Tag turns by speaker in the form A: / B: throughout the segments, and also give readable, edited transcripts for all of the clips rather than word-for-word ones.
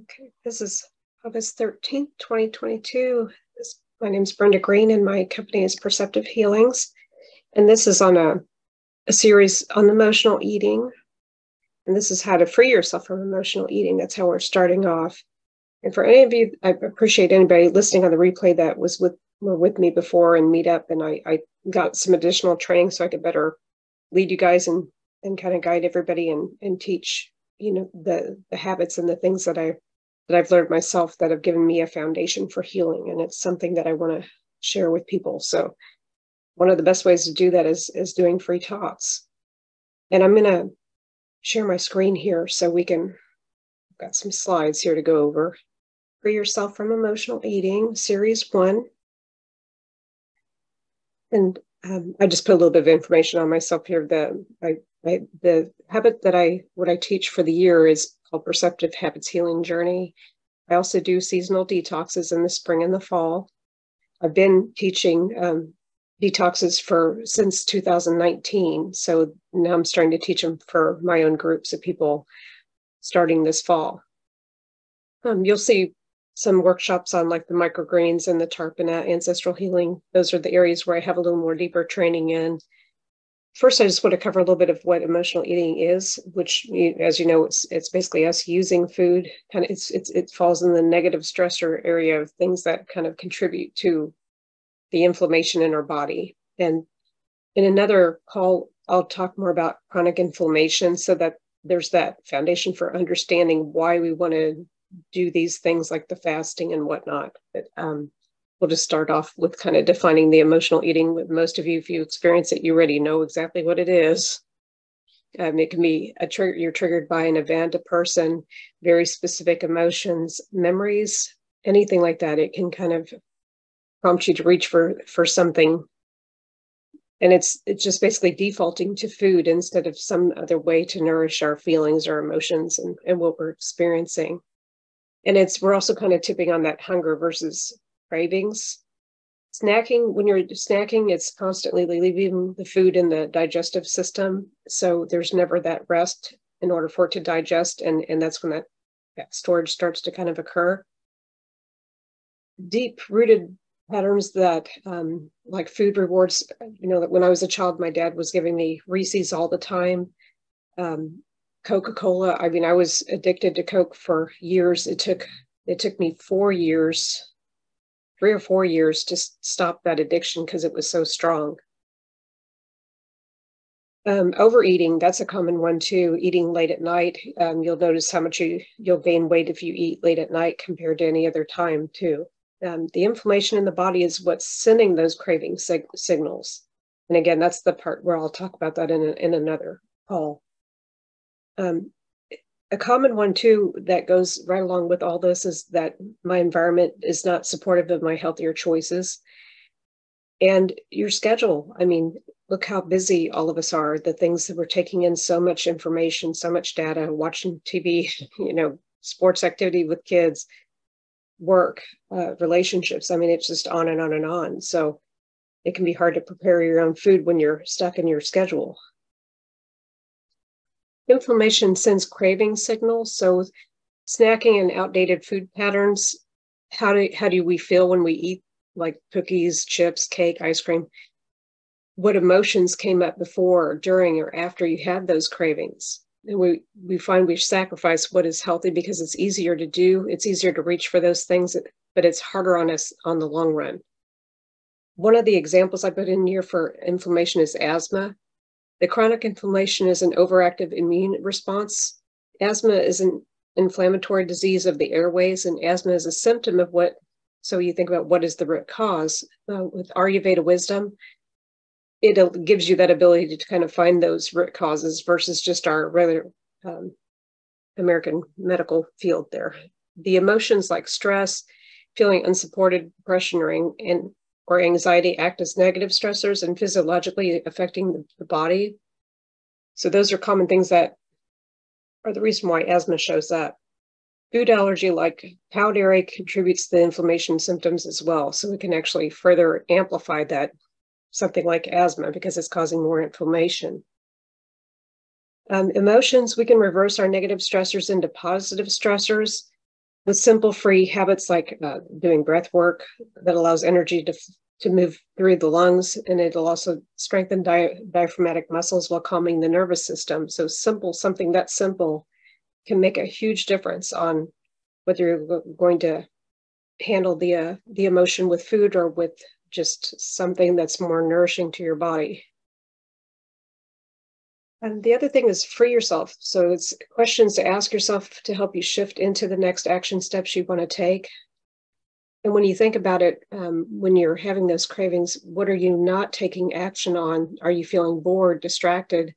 A: Okay, this is August 13th, 2022. My name is Brenda Green and my company is Perceptive Healings. And this is on a series on emotional eating. And this is how to free yourself from emotional eating. That's how we're starting off. And for any of you, I appreciate anybody listening on the replay that were with me before in meetup. And I got some additional training so I could better lead you guys and kind of guide everybody and teach, the habits and the things that I've learned myself that have given me a foundation for healing. And it's something that I want to share with people. So one of the best ways to do that is doing free talks. And I'm going to share my screen here so I've got some slides here to go over. Free yourself from emotional eating, series 1. And I just put a little bit of information on myself here. The habit that what I teach for the year is called Perceptive Habits Healing Journey. I also do seasonal detoxes in the spring and the fall. I've been teaching detoxes since 2019. So now I'm starting to teach them for my own groups of people starting this fall. You'll see some workshops on like the microgreens and the Tarpana ancestral healing. Those are the areas where I have a little more deeper training in. First, I just want to cover a little bit of what emotional eating is, which, as you know, it's basically us using food. It falls in the negative stressor area of things that kind of contribute to the inflammation in our body. And in another call, I'll talk more about chronic inflammation so that there's that foundation for understanding why we want to do these things like the fasting and whatnot. But we'll just start off with kind of defining the emotional eating. With most of you, if you experience it, you already know exactly what it is. It can be you're triggered by an event, a person, very specific emotions, memories, anything like that. It can kind of prompt you to reach for something. And it's just basically defaulting to food instead of some other way to nourish our feelings or emotions and what we're experiencing. And we're also kind of tipping on that hunger versus cravings. Snacking, when you're snacking, it's constantly leaving the food in the digestive system. So there's never that rest in order for it to digest. And that's when that storage starts to kind of occur. Deep-rooted patterns that like food rewards, that when I was a child, my dad was giving me Reese's all the time. Coca-Cola. I mean, I was addicted to Coke for years. It took me 3 or 4 years to stop that addiction because it was so strong. Overeating, that's a common one too. Eating late at night. You'll notice how much you'll gain weight if you eat late at night compared to any other time too. The inflammation in the body is what's sending those craving signals. And again, that's the part where I'll talk about that in another call. A common one too that goes right along with all this is that my environment is not supportive of my healthier choices. And your schedule, I mean, look how busy all of us are, the things that we're taking in so much information, so much data, watching TV, sports activity with kids, work, relationships. I mean, it's just on and on and on. So it can be hard to prepare your own food when you're stuck in your schedule. Inflammation sends craving signals. So snacking and outdated food patterns, how do we feel when we eat like cookies, chips, cake, ice cream? What emotions came up before, during, or after you had those cravings? And we find we sacrifice what is healthy because it's easier to do. It's easier to reach for those things, but it's harder on us on the long run. One of the examples I put in here for inflammation is asthma. The chronic inflammation is an overactive immune response. Asthma is an inflammatory disease of the airways, and asthma is a symptom of so you think about what is the root cause. With Ayurveda wisdom, it gives you that ability to kind of find those root causes versus just our regular American medical field there. The emotions like stress, feeling unsupported, depression, or anxiety act as negative stressors and physiologically affecting the body. So those are common things that are the reason why asthma shows up. Food allergy like cow dairy contributes to the inflammation symptoms as well. So we can actually further amplify that, something like asthma, because it's causing more inflammation. Emotions, we can reverse our negative stressors into positive stressors. with simple free habits like doing breath work that allows energy to move through the lungs, and it'll also strengthen diaphragmatic muscles while calming the nervous system. So something that simple can make a huge difference on whether you're going to handle the emotion with food or with just something that's more nourishing to your body. And the other thing is free yourself. So it's questions to ask yourself to help you shift into the next action steps you want to take. And when you think about it, when you're having those cravings, what are you not taking action on? Are you feeling bored, distracted?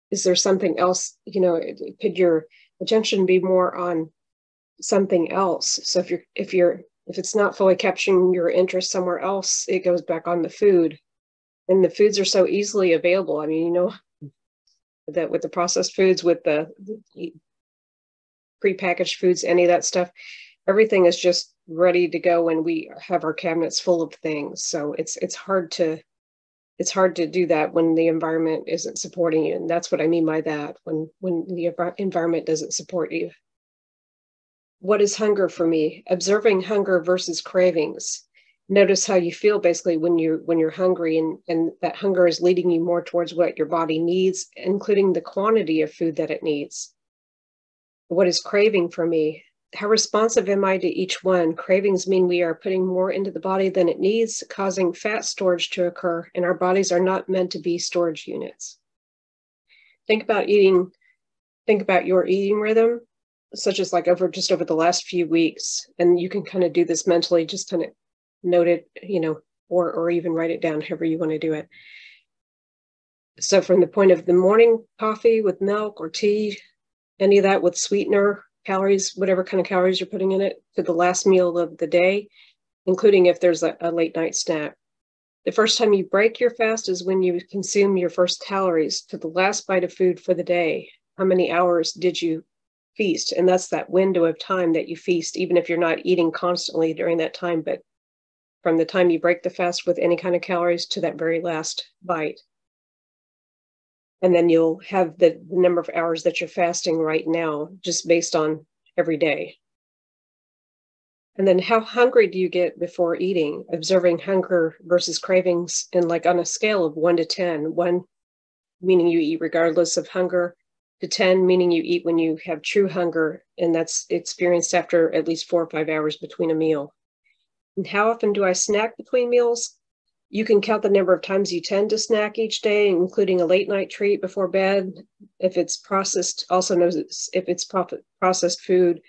A: Is there something else? Could your attention be more on something else? So if it's not fully capturing your interest somewhere else, it goes back on the food. And the foods are so easily available. I mean, that with the processed foods, with the prepackaged foods, any of that stuff, everything is just ready to go, and we have our cabinets full of things. So it's hard to do that when the environment isn't supporting you. And that's what I mean by that, when the environment doesn't support you. What is hunger for me? Observing hunger versus cravings. Notice how you feel basically when you're hungry, and that hunger is leading you more towards what your body needs, including the quantity of food that it needs. What is craving for me? How responsive am I to each one? Cravings mean we are putting more into the body than it needs, causing fat storage to occur, and our bodies are not meant to be storage units. Think about your eating rhythm, such as like over the last few weeks, and you can kind of do this mentally, just kind of note it, or even write it down, however you want to do it. So from the point of the morning coffee with milk or tea, any of that with sweetener, calories, whatever kind of calories you're putting in it, to the last meal of the day, including if there's a late night snack. The first time you break your fast is when you consume your first calories, to the last bite of food for the day. How many hours did you feast? And that's that window of time that you feast, even if you're not eating constantly during that time, but from the time you break the fast with any kind of calories to that very last bite. And then you'll have the number of hours that you're fasting right now, just based on every day. And then how hungry do you get before eating? Observing hunger versus cravings, and like on a scale of 1 to 10, 1 meaning you eat regardless of hunger, to 10 meaning you eat when you have true hunger, and that's experienced after at least 4 or 5 hours between a meal. And how often do I snack between meals? You can count the number of times you tend to snack each day, including a late night treat before bed. If it's processed, also knows if it's processed food,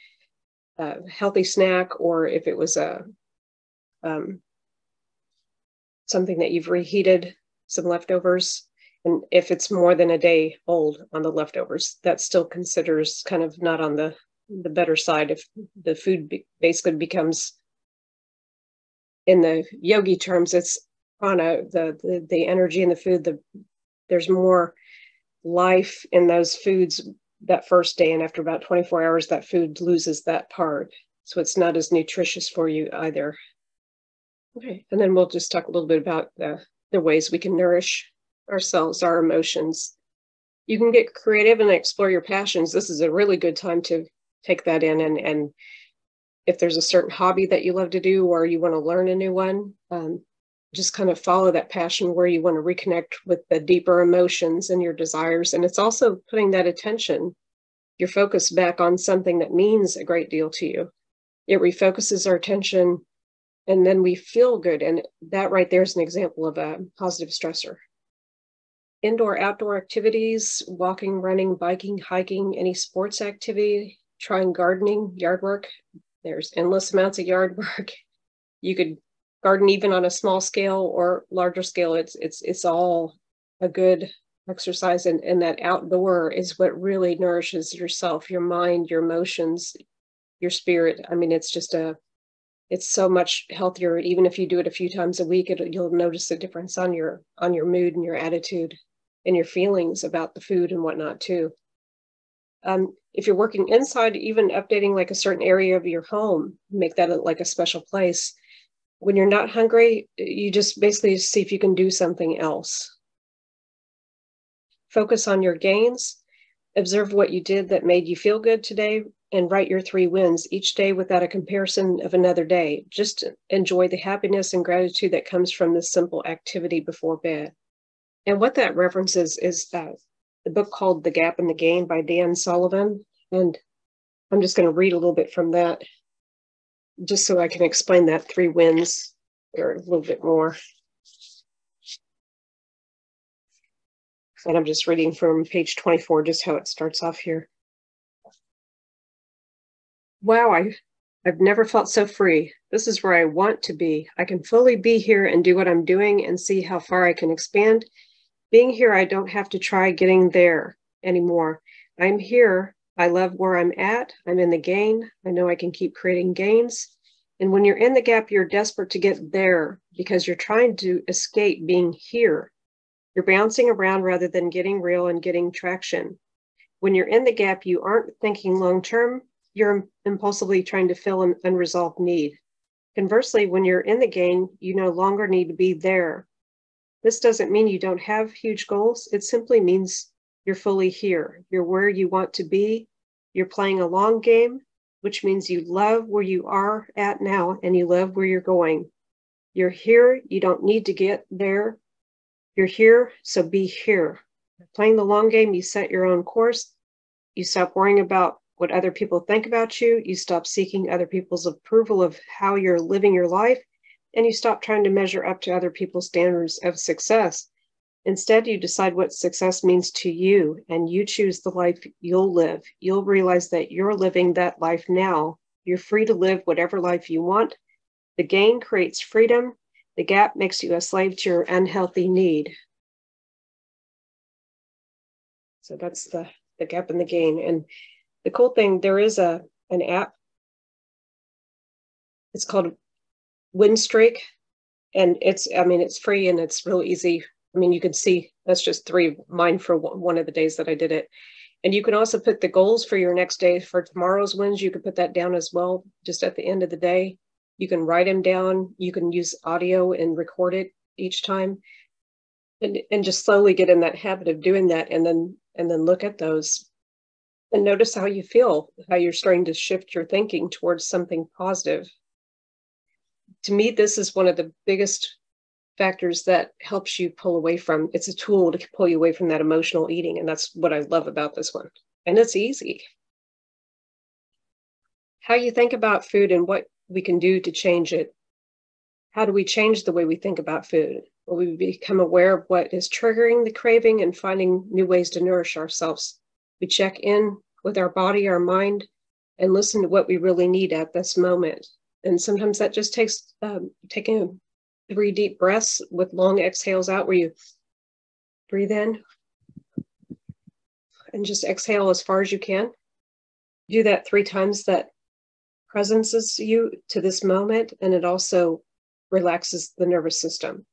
A: healthy snack, or if it was something that you've reheated, some leftovers. And if it's more than a day old on the leftovers, that still considers kind of not on the better side. If the food basically becomes, in the yogi terms, it's prana, the energy in the food, there's more life in those foods that first day, and after about 24 hours that food loses that part, so it's not as nutritious for you either. Okay, and then we'll just talk a little bit about the ways we can nourish ourselves, our emotions. You can get creative and explore your passions. This is a really good time to take that in, and if there's a certain hobby that you love to do, or you want to learn a new one, just kind of follow that passion where you want to reconnect with the deeper emotions and your desires. And it's also putting that attention, your focus, back on something that means a great deal to you. It refocuses our attention, and then we feel good. And that right there is an example of a positive stressor. Indoor, outdoor activities, walking, running, biking, hiking, any sports activity, trying gardening, yard work. There's endless amounts of yard work. You could garden even on a small scale or larger scale. It's all a good exercise, and that outdoor is what really nourishes yourself, your mind, your emotions, your spirit. I mean, it's so much healthier. Even if you do it a few times a week, you'll notice a difference on your mood and your attitude and your feelings about the food and whatnot too. If you're working inside, even updating like a certain area of your home, make that like a special place. When you're not hungry, you just basically see if you can do something else. Focus on your gains. Observe what you did that made you feel good today and write your 3 wins each day without a comparison of another day. Just enjoy the happiness and gratitude that comes from this simple activity before bed. And what that references is the book called The Gap and the Gain by Dan Sullivan. And I'm just going to read a little bit from that just so I can explain that 3 wins or a little bit more. And I'm just reading from page 24, just how it starts off here. Wow, I've never felt so free. This is where I want to be. I can fully be here and do what I'm doing and see how far I can expand. Being here, I don't have to try getting there anymore. I'm here. I love where I'm at. I'm in the gain. I know I can keep creating gains. And when you're in the gap, you're desperate to get there because you're trying to escape being here. You're bouncing around rather than getting real and getting traction. When you're in the gap, you aren't thinking long-term. You're impulsively trying to fill an unresolved need. Conversely, when you're in the gain, you no longer need to be there. This doesn't mean you don't have huge goals. It simply means you're fully here. You're where you want to be. You're playing a long game, which means you love where you are at now and you love where you're going. You're here. You don't need to get there. You're here, so be here. Playing the long game, you set your own course. You stop worrying about what other people think about you. You stop seeking other people's approval of how you're living your life. And you stop trying to measure up to other people's standards of success. Instead, you decide what success means to you, and you choose the life you'll live. You'll realize that you're living that life now. You're free to live whatever life you want. The gain creates freedom. The gap makes you a slave to your unhealthy need. So that's the gap and the gain. And the cool thing, there is an app. It's called Windstreak, and it's free and it's real easy. I mean, you can see that's just 3 of mine for one of the days that I did it. And you can also put the goals for your next day. For tomorrow's wins, you can put that down as well, just at the end of the day. You can write them down. You can use audio and record it each time, and just slowly get in that habit of doing that, and then look at those and notice how you feel, how you're starting to shift your thinking towards something positive. To me, this is one of the biggest factors that helps you pull away from. It's a tool to pull you away from that emotional eating, and that's what I love about this one. And it's easy. How you think about food and what we can do to change it. How do we change the way we think about food? Well, we become aware of what is triggering the craving and finding new ways to nourish ourselves. We check in with our body, our mind, and listen to what we really need at this moment. And sometimes that just takes taking 3 deep breaths with long exhales out, where you breathe in and just exhale as far as you can. Do that 3 times. That presences you to this moment, and it also relaxes the nervous system.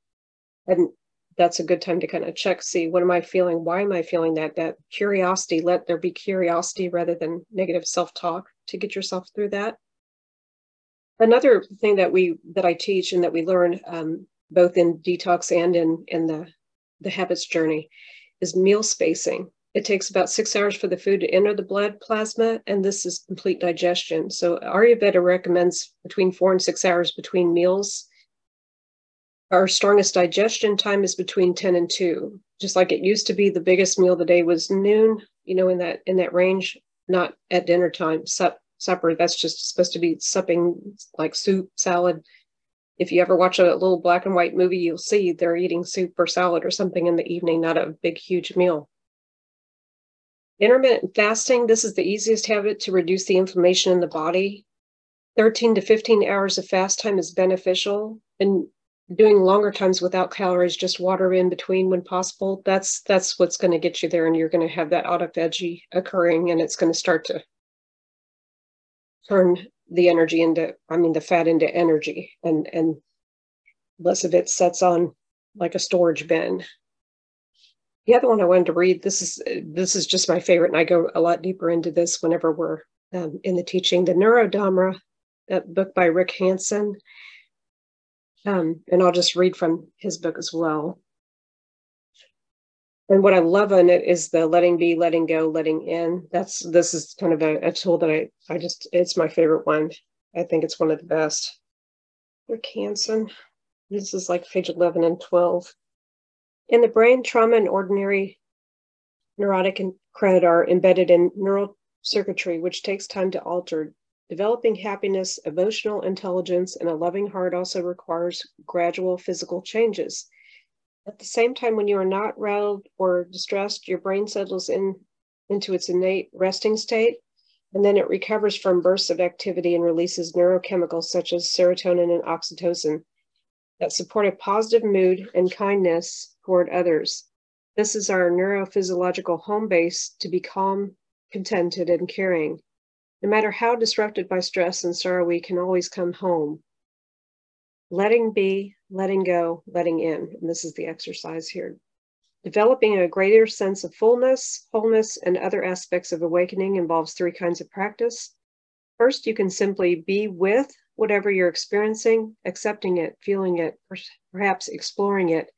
A: And that's a good time to kind of check, see, what am I feeling? Why am I feeling that? That curiosity, let there be curiosity rather than negative self-talk to get yourself through that. Another thing that I teach and that we learn both in detox and in the habits journey is meal spacing. It takes about 6 hours for the food to enter the blood plasma, and this is complete digestion. So Ayurveda recommends between 4 and 6 hours between meals. Our strongest digestion time is between 10 and 2. Just like it used to be, the biggest meal of the day was noon, in that range, not at dinner time. Supper, that's just supposed to be supping, like soup, salad. If you ever watch a little black and white movie, you'll see they're eating soup or salad or something in the evening, not a big, huge meal. Intermittent fasting, this is the easiest habit to reduce the inflammation in the body. 13 to 15 hours of fast time is beneficial, and doing longer times without calories, just water in between when possible, that's what's going to get you there, and you're going to have that autophagy occurring, and it's going to start to turn the energy the fat into energy, and less of it sets on like a storage bin. The other one I wanted to read, this is just my favorite, and I go a lot deeper into this whenever we're in the teaching, the Neurodharma, that book by Rick Hansen. And I'll just read from his book as well. And what I love on it is the letting be, letting go, letting in. This is kind of a tool that I just, it's my favorite one. I think it's one of the best. For Canson. This is like page 11 and 12. In the brain, trauma and ordinary neurotic credit are embedded in neural circuitry, which takes time to alter. Developing happiness, emotional intelligence, and a loving heart also requires gradual physical changes. At the same time, when you are not rattled or distressed, your brain settles into its innate resting state, and then it recovers from bursts of activity and releases neurochemicals such as serotonin and oxytocin that support a positive mood and kindness toward others. This is our neurophysiological home base to be calm, contented, and caring. No matter how disrupted by stress and sorrow, we can always come home. Letting be, letting go, letting in. And this is the exercise here. Developing a greater sense of fullness, wholeness, and other aspects of awakening involves three kinds of practice. First, you can simply be with whatever you're experiencing, accepting it, feeling it, perhaps exploring it.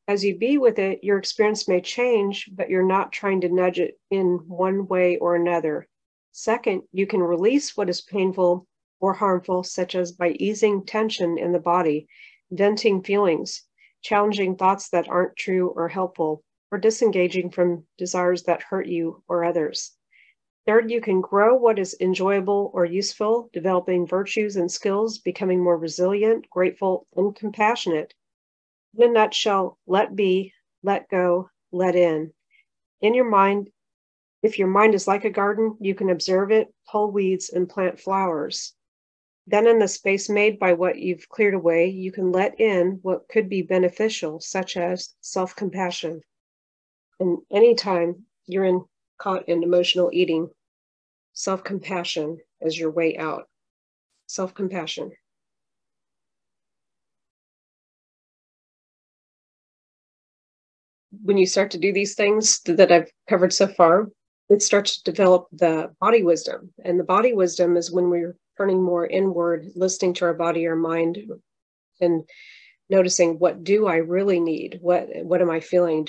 A: As you be with it, your experience may change, but you're not trying to nudge it in one way or another. Second, you can release what is painful or harmful, such as by easing tension in the body, venting feelings, challenging thoughts that aren't true or helpful, or disengaging from desires that hurt you or others. Third, you can grow what is enjoyable or useful, developing virtues and skills, becoming more resilient, grateful, and compassionate. In a nutshell, let be, let go, let in. In your mind, if your mind is like a garden, you can observe it, pull weeds, and plant flowers. Then in the space made by what you've cleared away, you can let in what could be beneficial, such as self-compassion. And anytime you're caught in emotional eating, self-compassion as your way out. Self-compassion. When you start to do these things that I've covered so far, it starts to develop the body wisdom. And the body wisdom is when we're turning more inward, listening to our body, our mind, and noticing, what do I really need? What am I feeling?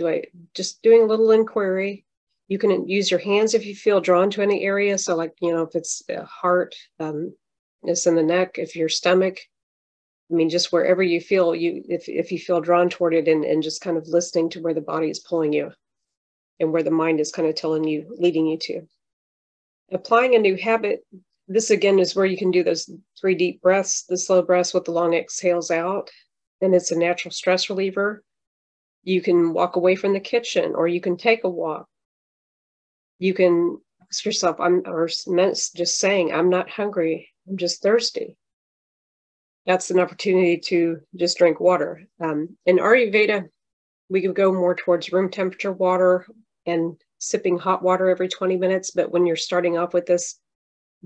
A: Just doing a little inquiry. You can use your hands if you feel drawn to any area. So like, if it's the heart, it's in the neck, if your stomach, just wherever you feel, if you feel drawn toward it, and just kind of listening to where the body is pulling you and where the mind is kind of leading you to. Applying a new habit. This again is where you can do those 3 deep breaths, the slow breaths with the long exhales out. And it's a natural stress reliever. You can walk away from the kitchen, or you can take a walk. You can ask yourself, just saying, I'm not hungry, I'm just thirsty. That's an opportunity to just drink water. In Ayurveda, we could go more towards room temperature water and sipping hot water every 20 minutes. But when you're starting off with this,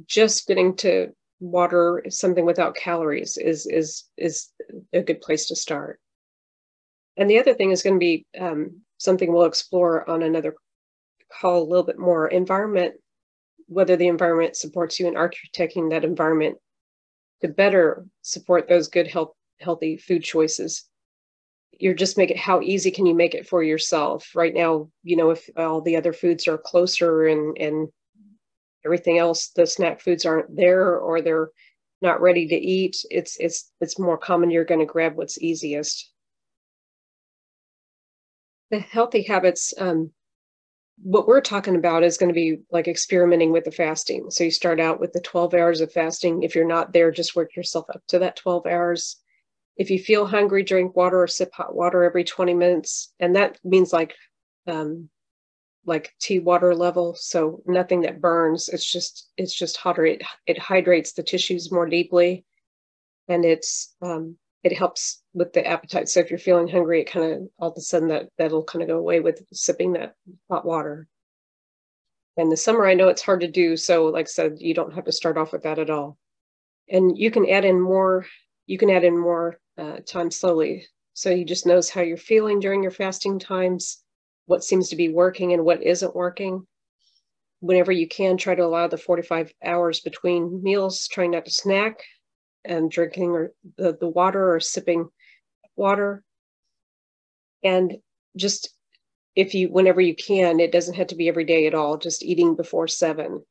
A: just getting to water, something without calories, is a good place to start. And the other thing is going to be something we'll explore on another call a little bit more. Environment, whether the environment supports you in architecting that environment to better support those good, healthy food choices. You're just how easy can you make it for yourself? Right now, if all the other foods are closer and everything else, the snack foods aren't there, or they're not ready to eat, it's more common you're going to grab what's easiest. The healthy habits, what we're talking about is going to be like experimenting with the fasting. So you start out with the 12 hours of fasting. If you're not there, just work yourself up to that 12 hours. If you feel hungry, drink water or sip hot water every 20 minutes. And that means like tea water level. So nothing that burns. It's just hotter. It hydrates the tissues more deeply. And it helps with the appetite. So if you're feeling hungry, it kind of all of a sudden that'll kind of go away with sipping that hot water. In the summer, I know it's hard to do. So like I said, you don't have to start off with that at all. And you can add in more time slowly. So you just notice how you're feeling during your fasting times, what seems to be working and what isn't working. Whenever you can, try to allow the 45 hours between meals, trying not to snack, and drinking or the water or sipping water. And just whenever you can, it doesn't have to be every day at all, just eating before 7.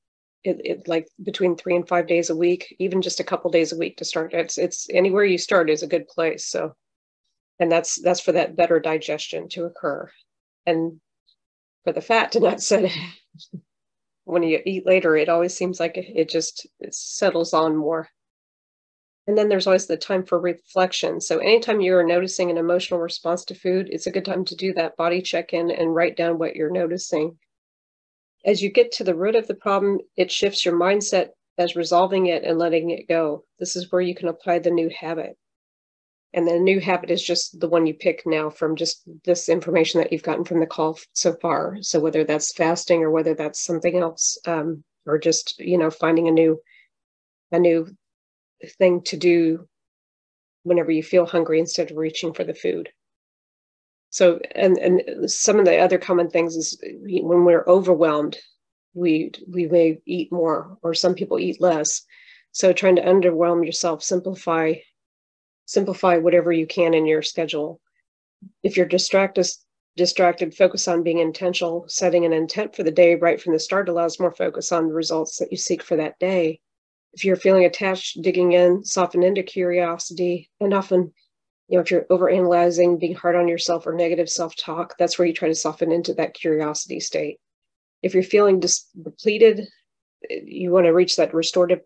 A: It like between 3 and 5 days a week, even just a couple days a week to start. It's anywhere you start is a good place. So, and that's for that better digestion to occur, and for the fat to not set. When you eat later, it always seems like it settles on more. And then there's always the time for reflection. So anytime you're noticing an emotional response to food, it's a good time to do that body check-in and write down what you're noticing. As you get to the root of the problem, it shifts your mindset as resolving it and letting it go. This is where you can apply the new habit. And the new habit is just the one you pick now from just this information that you've gotten from the call so far. So whether that's fasting or whether that's something else, or just, finding a new thing to do whenever you feel hungry instead of reaching for the food. So, and some of the other common things is when we're overwhelmed, we may eat more, or some people eat less. So trying to underwhelm yourself, simplify whatever you can in your schedule. If you're distracted, focus on being intentional. Setting an intent for the day right from the start allows more focus on the results that you seek for that day. If you're feeling attached, digging in, soften into curiosity. And often, if you're overanalyzing, being hard on yourself, or negative self-talk, that's where you try to soften into that curiosity state. If you're feeling depleted, you want to reach that restorative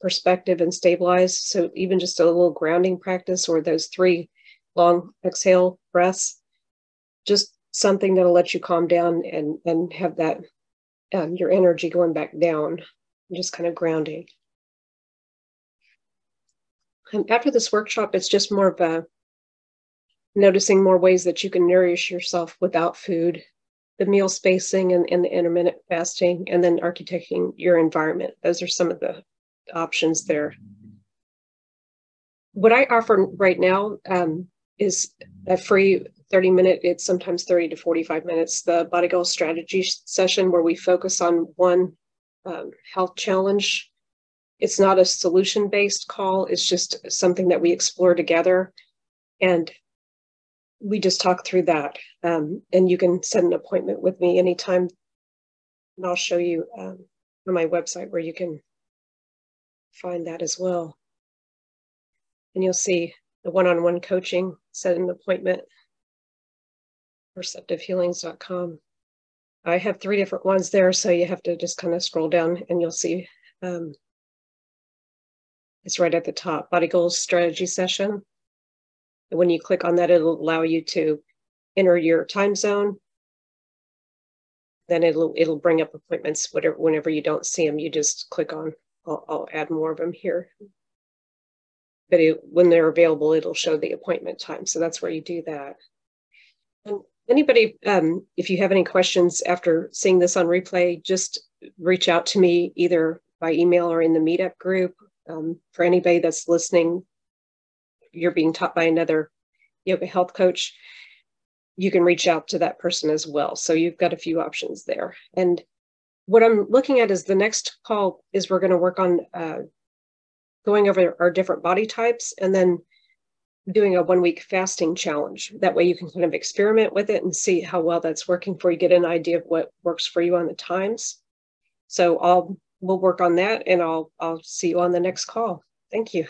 A: perspective and stabilize. So even just a little grounding practice, or those 3 long exhale breaths, just something that'll let you calm down and have that your energy going back down, just kind of grounding. And after this workshop, it's just more of noticing more ways that you can nourish yourself without food, the meal spacing and the intermittent fasting, and then architecting your environment. Those are some of the options there. What I offer right now is a free 30-minute, it's sometimes 30 to 45 minutes, the Body Goal Strategy session, where we focus on one health challenge. It's not a solution-based call. It's just something that we explore together. And we just talk through that. And you can set an appointment with me anytime. And I'll show you on my website where you can find that as well. And you'll see the one-on-one coaching, set an appointment, perceptivehealings.com. I have 3 different ones there, so you have to just kind of scroll down and you'll see it's right at the top, Body Goals Strategy Session. And when you click on that, it'll allow you to enter your time zone. Then it'll bring up appointments, whenever you don't see them, you just click on, I'll add more of them here. But when they're available, it'll show the appointment time. So that's where you do that. And anybody, if you have any questions after seeing this on replay, just reach out to me either by email or in the meetup group. For anybody that's listening, you're being taught by another yoga health coach, you can reach out to that person as well. So you've got a few options there. And what I'm looking at is the next call is we're going to work on going over our different body types, and then doing a 1-week fasting challenge. That way you can kind of experiment with it and see how well that's working for you, get an idea of what works for you on the times. So we'll work on that, and I'll see you on the next call. Thank you.